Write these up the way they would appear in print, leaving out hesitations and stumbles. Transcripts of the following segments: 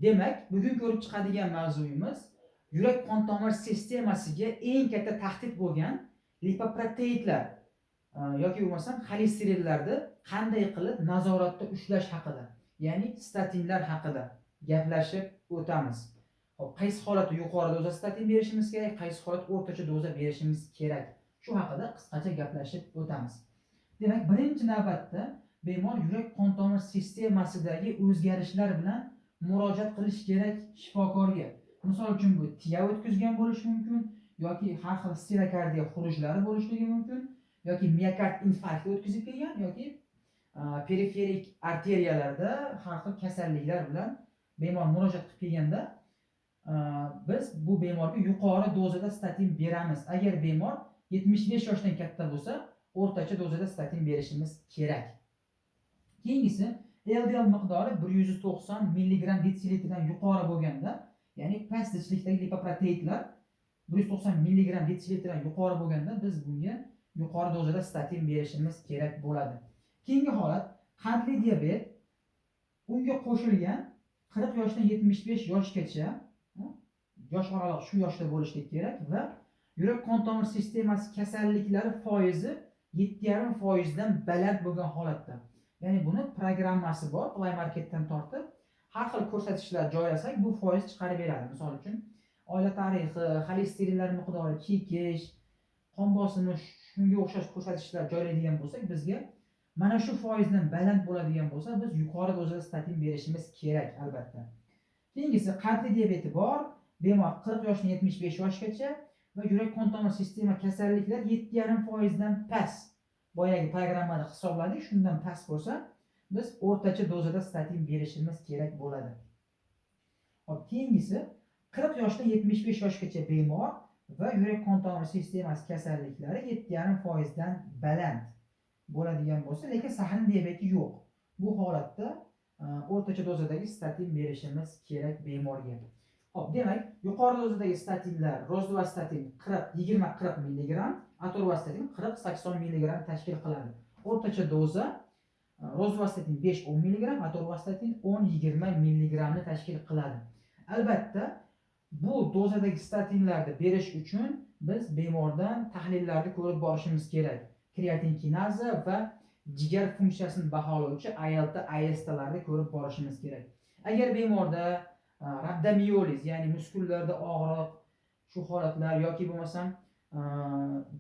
Demak, bugun ko'rib chiqadigan mavzuyimiz yurak qon tomir sistemasiga eng katta tahdid bo'lgan lipoproteinlar yoki bo'lmasam xolesterinlarni qanday qilib nazoratda ushlash haqida, ya'ni statinlar haqida gaplashib o'tamiz. Xo'p, qaysi holatda yuqori doza statin berishimiz kerak, qaysi holatda o'rtacha doza berishimiz kerak? Shu haqida qisqacha gaplashib o'tamiz. Demak, birinchi navbatda bemor yurak qon tomir sistemasidagi o'zgarishlar bilan murojaat qilish kerak shifokorga. Misol uchun bu TIA o'tkazgan bo'lishi mumkin yoki har xil sterokardiya xurujlari bo'lishligi mumkin yoki miokard infarkti o'tkazib kelgan yoki periferik arteriyalarda har xil kasalliklar bilan bemor murojaat qilib kelganda biz bu bemorga yuqori dozada statin beramiz. Agar bemor 75 yoshdan katta bo'lsa, o'rtacha dozada statin berishimiz kerak. Keyingisi LDL miqdori 190 mg detsilitrdan yuqori bo'lganda, ya'ni past zichlikdagi lipoproteinlar 190 mg detsilitrdan yuqori bo'lganda biz bunga yuqori dozada statin berishimiz kerak bo'ladi. Keyingi holat qandli diabet, unga qo'shilgan 40 yoshdan 75 yoshgacha yosh oralig'i shu yoshda bo'lishi kerak va yurak qon tomir sistemasi kasalliklari foizi 7,5% dan baland bo'lgan holatda. Ya'ni buni programmasi bor, Play Marketdan tortib har xil ko'rsatkichlar joylasak bu foiz chiqarib beradi. Misol uchun oila tarixi, xolesterinlar miqdori, chekish, qon bosimi shunga o'xshash ko'rsatkichlar joylaydigan bo'lsak, bizga mana shu foizdan baland bo'ladigan bo'lsa, biz yuqori dozada statin berishimiz kerak albatta. Keyingisi qandli diabeti bor, bemor 40 yoshdan 75 yoshgacha va yurak qon tomir sistema kasalliklari 7,5% dan past. Boyagi programmada hisobladik, shundan past bo'lsa, biz o'rtacha dozada statin berishimiz kerak bo'ladi. Hop, keyingisi 40 yoshdan 75 yoshgacha bemor va yurak qon tomir sistemasi kasalliklari 7,5% dan baland bo'ladigan bo'lsa, lekin sahna diabeti yo'q. Bu holatda o'rtacha dozadagi statin berishimiz kerak bemorga. Hop, demak, yuqori dozadagi statinlar rozdavastatin 20-40 mg, atorvastatin 40-80 mg tashkil qiladi. O'rtacha doza rozdavastatin 5-10 mg, atorvastatin 10-20 mg ni tashkil qiladi. Albatta, bu dozadagi statinlarni berish uchun biz bemordan tahlillarni ko'rib borishimiz kerak. Kreatin kinaza va jigar funksiyasini baholovchi ALT, ASTlarni ko'rib borishimiz kerak. Agar bemorda rabdomiyoliz, ya'ni muskullarda og'riq, shu holatlar yoki bo'lmasam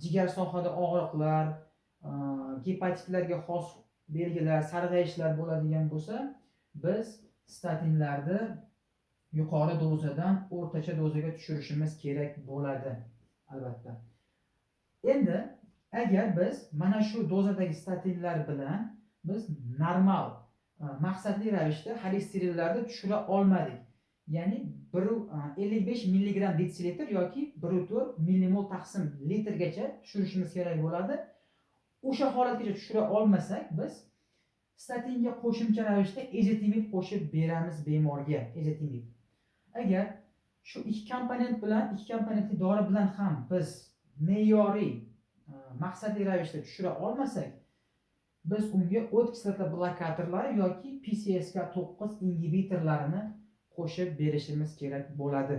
jigar sohada og'riqlar, gepatitlarga xos belgilar, sarg'ayishlar bo'ladigan bo'lsa, biz statinlarni yuqori dozadan o'rtacha dozaga tushirishimiz kerak bo'ladi, albatta. Endi agar biz mana shu dozadagi statinlar bilan biz normal, maqsadli ravishda xolesterinlarni tushira olmadik. Ya'ni 55 mg detsilitr yoki 1,4 millimol taqsim litrgacha tushirishimiz kerak bo'ladi. O'sha holatgacha tushira olmasak, biz statinga qo'shimcha ravishda ezetimib qo'shib beramiz bemorga, ezetimib. Agar shu ikki komponentli dori bilan ham biz me'yoriy maqsadli ravishda tushira olmasak, biz unga o't kislota blokatorlari yoki PCSK9 ingibitorlarini qo'shib berishimiz kerak bo'ladi.